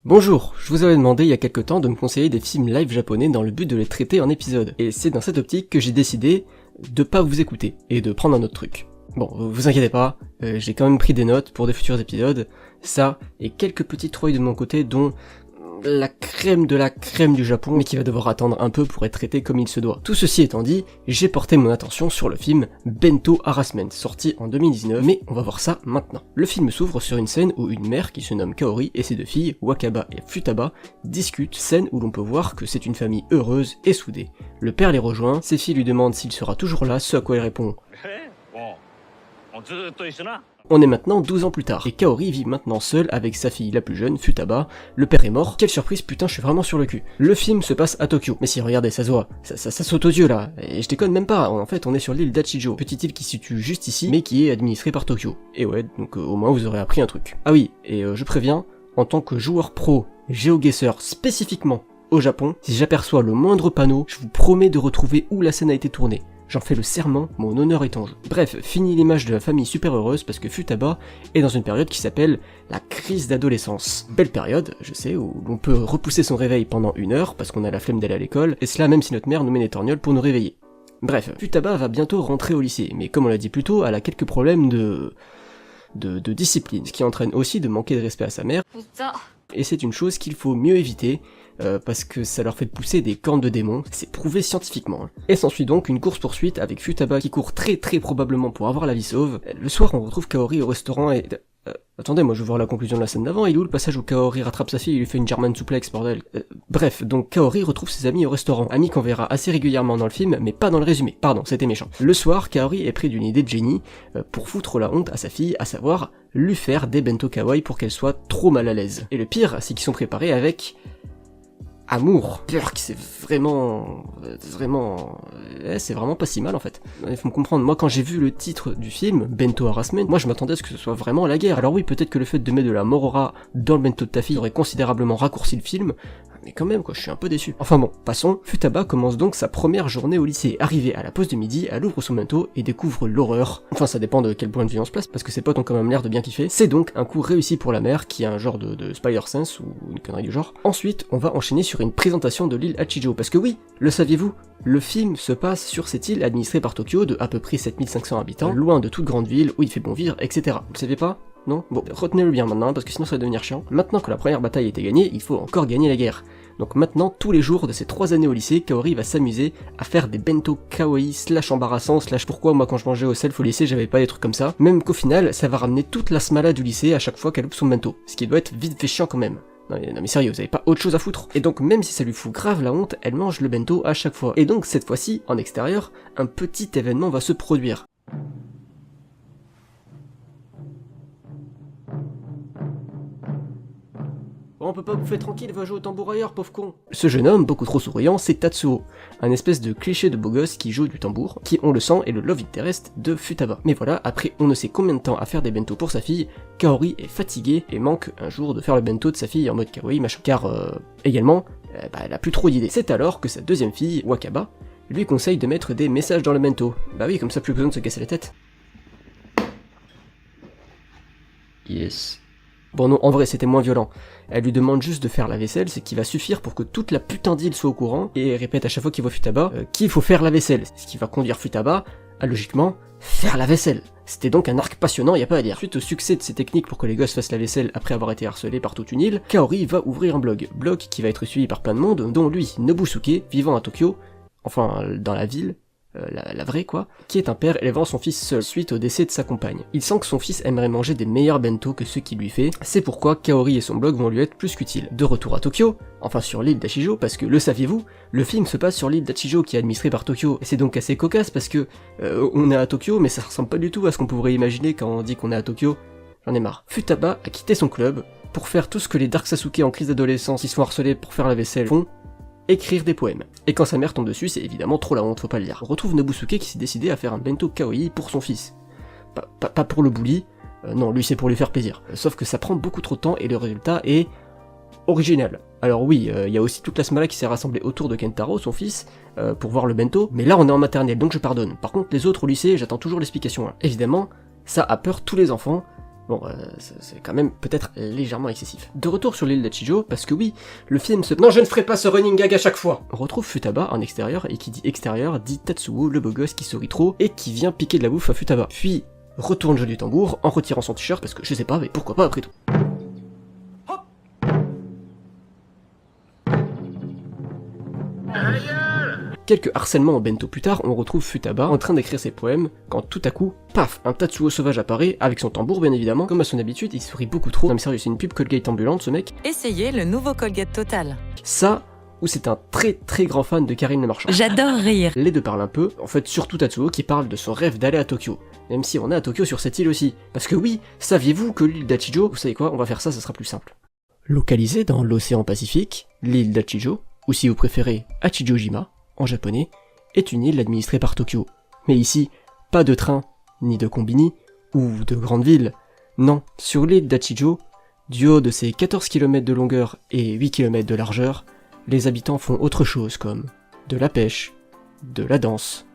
Bonjour, je vous avais demandé il y a quelques temps de me conseiller des films live japonais dans le but de les traiter en épisode. Et c'est dans cette optique que j'ai décidé de pas vous écouter et de prendre un autre truc. Bon, vous inquiétez pas, j'ai quand même pris des notes pour des futurs épisodes, ça et quelques petites trouilles de mon côté dont la crème de la crème du Japon, mais qui va devoir attendre un peu pour être traité comme il se doit. Tout ceci étant dit, j'ai porté mon attention sur le film Bento Harassment, sorti en 2019, mais on va voir ça maintenant. Le film s'ouvre sur une scène où une mère qui se nomme Kaori et ses deux filles, Wakaba et Futaba, discutent, scène où l'on peut voir que c'est une famille heureuse et soudée. Le père les rejoint, ses filles lui demandent s'il sera toujours là, ce à quoi il répond on est maintenant 12 ans plus tard, et Kaori vit maintenant seule avec sa fille la plus jeune, Futaba. Le père est mort, quelle surprise, putain je suis vraiment sur le cul. Le film se passe à Tokyo, mais si regardez, ça se voit, ça saute aux yeux là, et je déconne même pas, en fait on est sur l'île d'Achijo, petite île qui se situe juste ici, mais qui est administrée par Tokyo. Et ouais, donc au moins vous aurez appris un truc. Ah oui, et je préviens, en tant que joueur pro, GeoGuessr spécifiquement au Japon, si j'aperçois le moindre panneau, je vous promets de retrouver où la scène a été tournée. J'en fais le serment, mon honneur est en jeu. Bref, fini l'image de la famille super heureuse parce que Futaba est dans une période qui s'appelle la crise d'adolescence. Belle période, je sais, où l'on peut repousser son réveil pendant 1 heure parce qu'on a la flemme d'aller à l'école, et cela même si notre mère nous met des torgnoles pour nous réveiller. Bref, Futaba va bientôt rentrer au lycée, mais comme on l'a dit plus tôt, elle a quelques problèmes de discipline, ce qui entraîne aussi de manquer de respect à sa mère, et c'est une chose qu'il faut mieux éviter, parce que ça leur fait pousser des cornes de démons, c'est prouvé scientifiquement. Et s'ensuit donc une course-poursuite avec Futaba qui court très probablement pour avoir la vie sauve. Le soir on retrouve Kaori au restaurant et... attendez, moi je veux voir la conclusion de la scène d'avant, il est où le passage où Kaori rattrape sa fille et lui fait une German suplex, bordel. Bref, donc Kaori retrouve ses amis au restaurant, amis qu'on verra assez régulièrement dans le film, mais pas dans le résumé, pardon, c'était méchant. Le soir, Kaori est pris d'une idée de génie, pour foutre la honte à sa fille, à savoir lui faire des bento kawaii pour qu'elle soit trop mal à l'aise. Et le pire, c'est qu'ils sont préparés avec... amour, c'est vraiment pas si mal en fait. Il faut me comprendre, moi quand j'ai vu le titre du film, Bento Harassment, moi je m'attendais à ce que ce soit vraiment la guerre. Alors oui, peut-être que le fait de mettre de la morora dans le bento de ta fille aurait considérablement raccourci le film, mais quand même quoi, je suis un peu déçu. Enfin bon, passons, Futaba commence donc sa première journée au lycée. Arrivée à la pause de midi, elle ouvre son bento et découvre l'horreur. Enfin ça dépend de quel point de vue on se place, parce que ses potes ont quand même l'air de bien kiffer. C'est donc un coup réussi pour la mère, qui a un genre de Spider-Sense, ou une connerie du genre. Ensuite, on va enchaîner sur une présentation de l'île Achijo, parce que oui, le saviez-vous, le film se passe sur cette île administrée par Tokyo de à peu près 7500 habitants, loin de toute grande ville, où il fait bon vivre, etc. Vous le savez pas ? Non ? Bon, retenez-le bien maintenant, parce que sinon ça va devenir chiant. Maintenant que la première bataille a été gagnée, il faut encore gagner la guerre. Donc maintenant, tous les jours de ces 3 années au lycée, Kaori va s'amuser à faire des bento kawaii / embarrassants / pourquoi moi quand je mangeais au self au lycée j'avais pas des trucs comme ça. Même qu'au final, ça va ramener toute la smala du lycée à chaque fois qu'elle loupe son bento. Ce qui doit être vite fait chiant quand même. Non mais sérieux, vous avez pas autre chose à foutre. Et donc même si ça lui fout grave la honte, elle mange le bento à chaque fois. Et donc cette fois-ci, en extérieur, un petit événement va se produire. On peut pas bouffer tranquille, va jouer au tambour ailleurs, pauvre con. Ce jeune homme, beaucoup trop souriant, c'est Tatsuo, un espèce de cliché de beau gosse qui joue du tambour, qui on le sent est le love interest de Futaba. Mais voilà, après on ne sait combien de temps à faire des bento pour sa fille, Kaori est fatiguée et manque un jour de faire le bento de sa fille en mode kawaii machin. Car également, elle a plus trop d'idées. C'est alors que sa deuxième fille, Wakaba, lui conseille de mettre des messages dans le bento. Bah oui, comme ça plus besoin de se casser la tête. Yes. Bon non, en vrai c'était moins violent. Elle lui demande juste de faire la vaisselle, ce qui va suffire pour que toute la putain d'île soit au courant, et répète à chaque fois qu'il voit Futaba qu'il faut faire la vaisselle, ce qui va conduire Futaba à logiquement faire la vaisselle. C'était donc un arc passionnant, y a pas à dire. Suite au succès de ces techniques pour que les gosses fassent la vaisselle après avoir été harcelés par toute une île, Kaori va ouvrir un blog qui va être suivi par plein de monde, dont lui, Nobusuke, vivant à Tokyo, enfin dans la ville, la vraie quoi, qui est un père élevant son fils seul suite au décès de sa compagne. Il sent que son fils aimerait manger des meilleurs bento que ceux qu'il lui fait, c'est pourquoi Kaori et son blog vont lui être plus qu'utiles. De retour à Tokyo, enfin sur l'île d'Achijo, parce que le saviez-vous, le film se passe sur l'île d'Achijo qui est administrée par Tokyo, et c'est donc assez cocasse parce que on est à Tokyo mais ça ressemble pas du tout à ce qu'on pourrait imaginer quand on dit qu'on est à Tokyo. J'en ai marre. Futaba a quitté son club pour faire tout ce que les Dark Sasuke en crise d'adolescence qui sont harcelés pour faire la vaisselle font, écrire des poèmes. Et quand sa mère tombe dessus, c'est évidemment trop la honte, faut pas le dire. On retrouve Nobusuke qui s'est décidé à faire un bento kawaii pour son fils. Pas pour le bully, non, lui c'est pour lui faire plaisir. Sauf que ça prend beaucoup trop de temps et le résultat est original. Alors oui, il y a aussi toute la smala qui s'est rassemblée autour de Kentaro, son fils, pour voir le bento, mais là on est en maternelle, donc je pardonne. Par contre les autres au lycée, j'attends toujours l'explication. Évidemment, ça a peur tous les enfants, Bon, c'est quand même peut-être légèrement excessif. De retour sur l'île d'Achijo, parce que oui, le film se... Non, je ne ferai pas ce running gag à chaque fois. On retrouve Futaba en extérieur, et qui dit extérieur dit Tatsuo, le beau gosse qui sourit trop, et qui vient piquer de la bouffe à Futaba. Puis, retourne jouer du tambour, en retirant son t-shirt, parce que je sais pas, mais pourquoi pas après tout. Quelques harcèlements au bento plus tard, on retrouve Futaba en train d'écrire ses poèmes, quand tout à coup, paf, un Tatsuo sauvage apparaît, avec son tambour bien évidemment, comme à son habitude, il sourit beaucoup trop. Non mais sérieux, c'est une pub Colgate ambulante ce mec. Essayez le nouveau Colgate Total. Ça, ou c'est un très grand fan de Karine Le Marchand. J'adore rire. Les deux parlent un peu, en fait surtout Tatsuo qui parle de son rêve d'aller à Tokyo. Même si on est à Tokyo sur cette île aussi. Parce que oui, saviez-vous que l'île d'Achijo, vous savez quoi, on va faire ça, ça sera plus simple. Localisée dans l'océan Pacifique, l'île d'Achijo, ou si vous préférez Achijojima, en japonais, est une île administrée par Tokyo. Mais ici, pas de train, ni de combini, ou de grande ville. Non, sur l'île d'Achijo, du haut de ses 14 km de longueur et 8 km de largeur, les habitants font autre chose comme de la pêche, de la danse,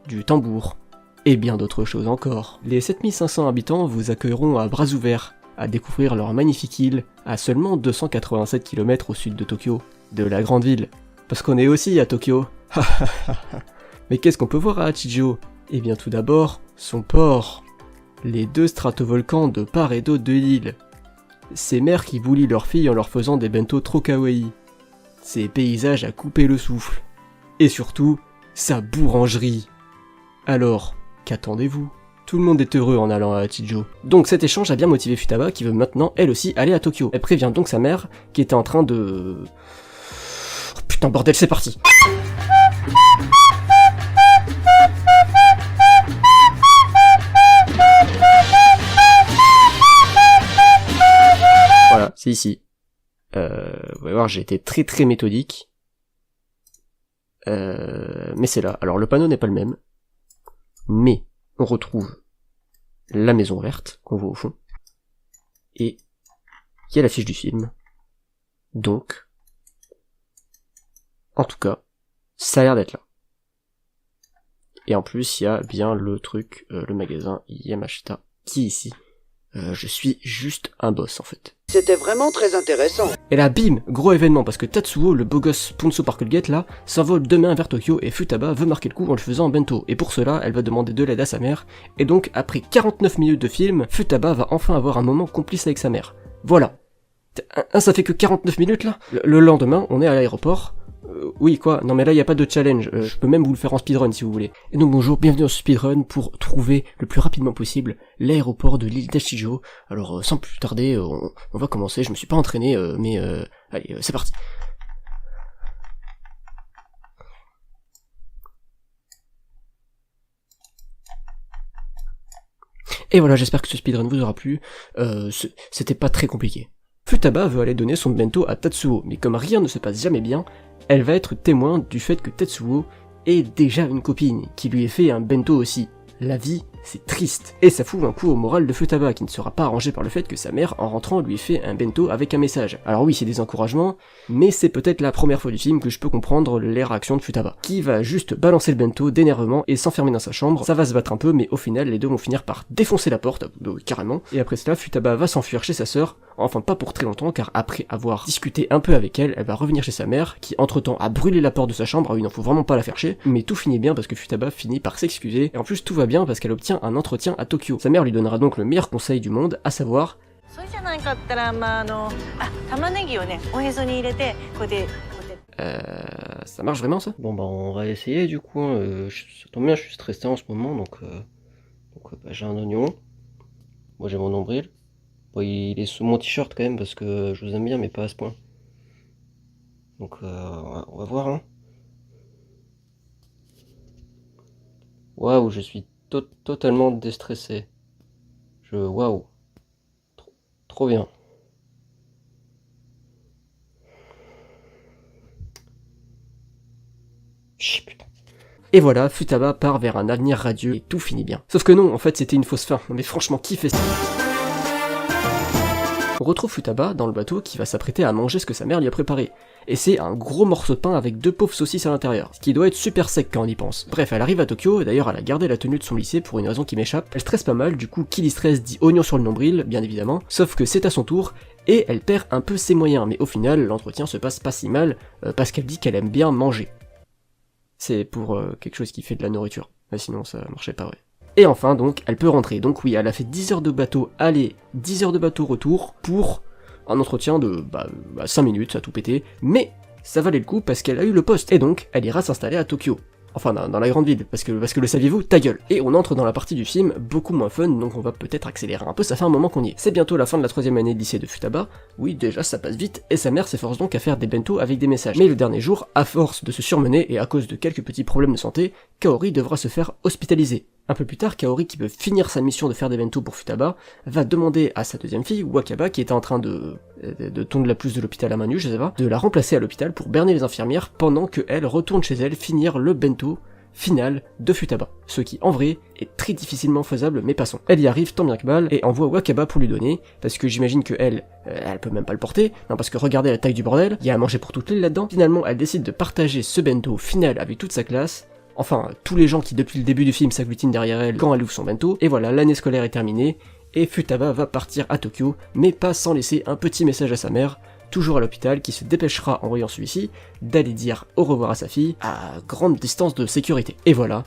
du tambour, et bien d'autres choses encore. Les 7500 habitants vous accueilleront à bras ouverts, à découvrir leur magnifique île, à seulement 287 km au sud de Tokyo, de la grande ville. Parce qu'on est aussi à Tokyo. Mais qu'est-ce qu'on peut voir à Achijo? Eh bien tout d'abord, son port. Les deux stratovolcans de part et d'autre de l'île. Ces mères qui boulient leurs filles en leur faisant des bento trop kawaii. Ces paysages à couper le souffle. Et surtout, sa bourangerie. Alors, qu'attendez-vous? Tout le monde est heureux en allant à Achijo. Donc cet échange a bien motivé Futaba qui veut maintenant elle aussi aller à Tokyo. Elle prévient donc sa mère qui était en train de... Oh, putain bordel, c'est parti. Voilà, c'est ici. Vous allez voir, j'ai été très méthodique. Mais c'est là. Alors le panneau n'est pas le même. Mais on retrouve la maison verte qu'on voit au fond. Et il y a l'affiche du film. Donc, en tout cas, ça a l'air d'être là. Et en plus, il y a bien le truc, le magasin Yamashita, qui est ici. Je suis juste un boss en fait. C'était vraiment très intéressant. Et là, bim, gros événement, parce que Tatsuo, le beau gosse sponsor par Colgate là, s'envole demain vers Tokyo et Futaba veut marquer le coup en le faisant en bento. Et pour cela, elle va demander de l'aide à sa mère. Et donc, après 49 minutes de film, Futaba va enfin avoir un moment complice avec sa mère. Voilà. Ça fait que 49 minutes là. Le lendemain, on est à l'aéroport. Oui quoi, non mais là il n'y a pas de challenge, je peux même vous le faire en speedrun si vous voulez. Et donc bonjour, bienvenue en speedrun pour trouver le plus rapidement possible l'aéroport de l'île d'Achijo. Alors sans plus tarder, on va commencer, je me suis pas entraîné, mais allez, c'est parti. Et voilà, j'espère que ce speedrun vous aura plu, c'était pas très compliqué. Futaba veut aller donner son bento à Tatsuo, mais comme rien ne se passe jamais bien, elle va être témoin du fait que Tatsuo ait déjà une copine, qui lui ait fait un bento aussi. La vie, c'est triste. Et ça fout un coup au moral de Futaba, qui ne sera pas arrangé par le fait que sa mère, en rentrant, lui ait fait un bento avec un message. Alors oui, c'est des encouragements, mais c'est peut-être la première fois du film que je peux comprendre les réactions de Futaba, qui va juste balancer le bento d'énervement et s'enfermer dans sa chambre. Ça va se battre un peu, mais au final, les deux vont finir par défoncer la porte, carrément. Et après cela, Futaba va s'enfuir chez sa sœur, enfin pas pour très longtemps, car après avoir discuté un peu avec elle, elle va revenir chez sa mère, qui entre-temps a brûlé la porte de sa chambre. Ah oui, non, faut vraiment pas la faire chier, mais tout finit bien parce que Futaba finit par s'excuser, et en plus tout va bien parce qu'elle obtient un entretien à Tokyo. Sa mère lui donnera donc le meilleur conseil du monde, à savoir... Ça marche vraiment ça? Bon bah on va essayer du coup, ça tombe bien, je suis stressé en ce moment, donc bah, j'ai un oignon, moi j'ai mon nombril, bon, il est sous mon t-shirt quand même parce que je vous aime bien mais pas à ce point, donc on va voir hein. Waouh, je suis totalement déstressé, waouh, trop bien. Putain. Et voilà, Futaba part vers un avenir radieux et tout finit bien. Sauf que non, en fait c'était une fausse fin. Mais franchement, qui fait ça? On retrouve Futaba dans le bateau qui va s'apprêter à manger ce que sa mère lui a préparé. Et c'est un gros morceau de pain avec 2 pauvres saucisses à l'intérieur, ce qui doit être super sec quand on y pense. Bref, elle arrive à Tokyo, d'ailleurs elle a gardé la tenue de son lycée pour une raison qui m'échappe. Elle stresse pas mal, du coup qui dit stress dit oignon sur le nombril, bien évidemment, sauf que c'est à son tour, et elle perd un peu ses moyens, mais au final l'entretien se passe pas si mal, parce qu'elle dit qu'elle aime bien manger. C'est pour quelque chose qui fait de la nourriture, mais sinon ça marchait pas vrai. Et enfin donc, elle peut rentrer, donc oui, elle a fait 10 heures de bateau aller, 10 heures de bateau retour, pour un entretien de 5 minutes à tout péter, mais ça valait le coup parce qu'elle a eu le poste, et donc elle ira s'installer à Tokyo. Enfin, dans la grande ville, parce que le saviez-vous, ta gueule. Et on entre dans la partie du film, beaucoup moins fun, donc on va peut-être accélérer un peu, ça fait un moment qu'on y est. C'est bientôt la fin de la 3ème année de lycée de Futaba, oui déjà ça passe vite, et sa mère s'efforce donc à faire des bento avec des messages. Mais le dernier jour, à force de se surmener, et à cause de quelques petits problèmes de santé, Kaori devra se faire hospitaliser. Un peu plus tard, Kaori, qui veut finir sa mission de faire des bento pour Futaba, va demander à sa deuxième fille, Wakaba, qui était en train de tondre la pelouse de l'hôpital à main nue, je sais pas, de la remplacer à l'hôpital pour berner les infirmières pendant que elle retourne chez elle finir le bento final de Futaba, ce qui en vrai est très difficilement faisable, mais passons. Elle y arrive tant bien que mal et envoie Wakaba pour lui donner, parce que j'imagine que elle peut même pas le porter, non parce que regardez la taille du bordel, il y a à manger pour toute l'île là-dedans. Finalement elle décide de partager ce bento final avec toute sa classe, enfin tous les gens qui depuis le début du film s'agglutinent derrière elle quand elle ouvre son bento, et voilà, l'année scolaire est terminée, et Futaba va partir à Tokyo, mais pas sans laisser un petit message à sa mère, toujours à l'hôpital, qui se dépêchera en voyant celui-ci d'aller dire au revoir à sa fille à grande distance de sécurité. Et voilà,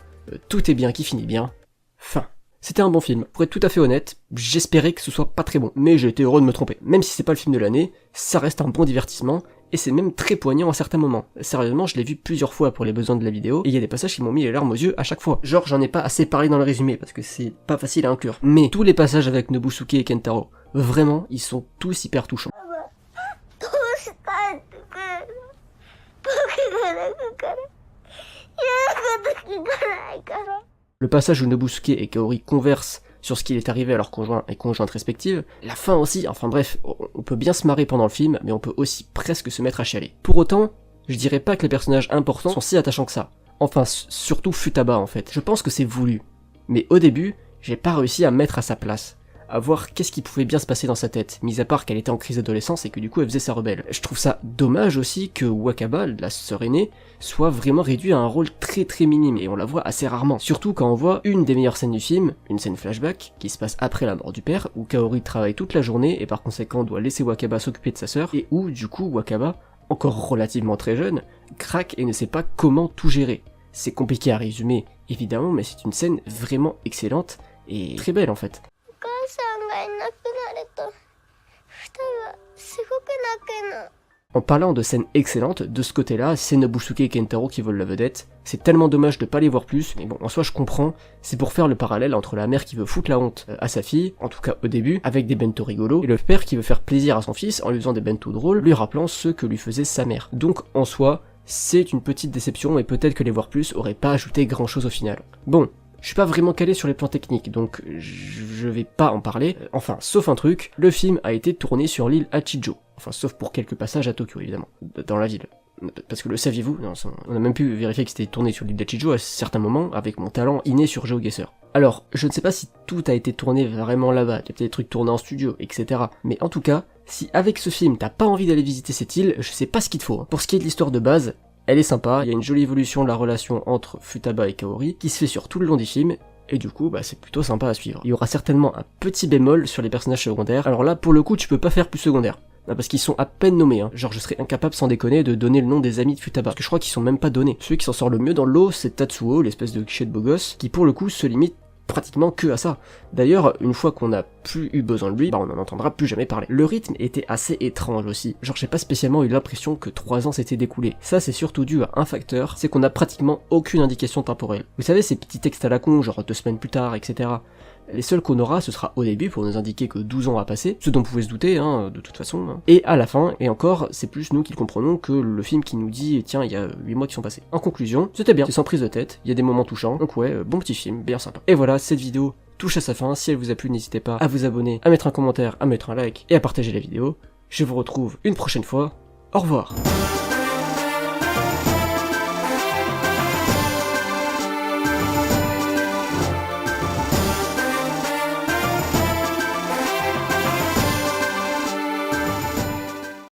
tout est bien qui finit bien. Fin. C'était un bon film. Pour être tout à fait honnête, j'espérais que ce soit pas très bon, mais j'ai été heureux de me tromper. Même si c'est pas le film de l'année, ça reste un bon divertissement, et c'est même très poignant à certains moments. Sérieusement, je l'ai vu plusieurs fois pour les besoins de la vidéo, et il y a des passages qui m'ont mis les larmes aux yeux à chaque fois. Genre, j'en ai pas assez parlé dans le résumé, parce que c'est pas facile à inclure. Mais tous les passages avec Nobusuke et Kentaro, vraiment, ils sont tous hyper touchants. Le passage où Nobusuke et Kaori conversent sur ce qui est arrivé à leurs conjoints et conjointes respectives, la fin aussi, enfin bref, on peut bien se marrer pendant le film, mais on peut aussi presque se mettre à chialer. Pour autant, je dirais pas que les personnages importants sont si attachants que ça. Enfin, surtout Futaba en fait. Je pense que c'est voulu. Mais au début, j'ai pas réussi à me mettre à sa place, à voir qu'est-ce qui pouvait bien se passer dans sa tête, mis à part qu'elle était en crise d'adolescence et que du coup elle faisait sa rebelle. Je trouve ça dommage aussi que Wakaba, la sœur aînée, soit vraiment réduite à un rôle très très minime, et on la voit assez rarement. Surtout quand on voit une des meilleures scènes du film, une scène flashback, qui se passe après la mort du père, où Kaori travaille toute la journée et par conséquent doit laisser Wakaba s'occuper de sa sœur, et où du coup Wakaba, encore relativement très jeune, craque et ne sait pas comment tout gérer. C'est compliqué à résumer, évidemment, mais c'est une scène vraiment excellente, et très belle en fait. En parlant de scènes excellentes, de ce côté-là, c'est Nobusuke et Kentaro qui volent la vedette. C'est tellement dommage de pas les voir plus, mais bon, en soi je comprends, c'est pour faire le parallèle entre la mère qui veut foutre la honte à sa fille, en tout cas au début, avec des bento rigolos, et le père qui veut faire plaisir à son fils en lui faisant des bento drôles, lui rappelant ce que lui faisait sa mère. Donc en soi, c'est une petite déception, et peut-être que les voir plus aurait pas ajouté grand chose au final. Bon, je suis pas vraiment calé sur les plans techniques, donc je vais pas en parler. Enfin, sauf un truc, le film a été tourné sur l'île Hachijo. Enfin, sauf pour quelques passages à Tokyo, évidemment, dans la ville. Parce que le saviez-vous, on a même pu vérifier que c'était tourné sur l'île d'Hachijo à certains moments, avec mon talent inné sur GeoGuessr. Alors, je ne sais pas si tout a été tourné vraiment là-bas, il y a peut-être des trucs tournés en studio, etc. Mais en tout cas, si avec ce film t'as pas envie d'aller visiter cette île, je sais pas ce qu'il te faut. Pour ce qui est de l'histoire de base, elle est sympa, il y a une jolie évolution de la relation entre Futaba et Kaori, qui se fait sur tout le long du film, et du coup, c'est plutôt sympa à suivre. Il y aura certainement un petit bémol sur les personnages secondaires, alors là, pour le coup, tu peux pas faire plus secondaire. Parce qu'ils sont à peine nommés, hein. Genre je serais incapable sans déconner de donner le nom des amis de Futaba, parce que je crois qu'ils sont même pas donnés. Celui qui s'en sort le mieux dans le lot, c'est Tatsuo, l'espèce de cliché de beau gosse, qui pour le coup se limite pratiquement que à ça. D'ailleurs, une fois qu'on n'a plus eu besoin de lui, on n'en entendra plus jamais parler. Le rythme était assez étrange aussi. Genre j'ai pas spécialement eu l'impression que 3 ans s'étaient découlés. Ça c'est surtout dû à un facteur, c'est qu'on n'a pratiquement aucune indication temporelle. Vous savez ces petits textes à la con, genre 2 semaines plus tard, etc. Les seuls qu'on aura, ce sera au début pour nous indiquer que 12 ans a passé, ce dont vous pouvez se douter, hein, de toute façon. Hein. Et à la fin, et encore, c'est plus nous qui le comprenons que le film qui nous dit, tiens, il y a 8 mois qui sont passés. En conclusion, c'était bien, c'est sans prise de tête, il y a des moments touchants, donc ouais, bon petit film, bien sympa. Et voilà, cette vidéo touche à sa fin, si elle vous a plu, n'hésitez pas à vous abonner, à mettre un commentaire, à mettre un like, et à partager la vidéo. Je vous retrouve une prochaine fois, au revoir.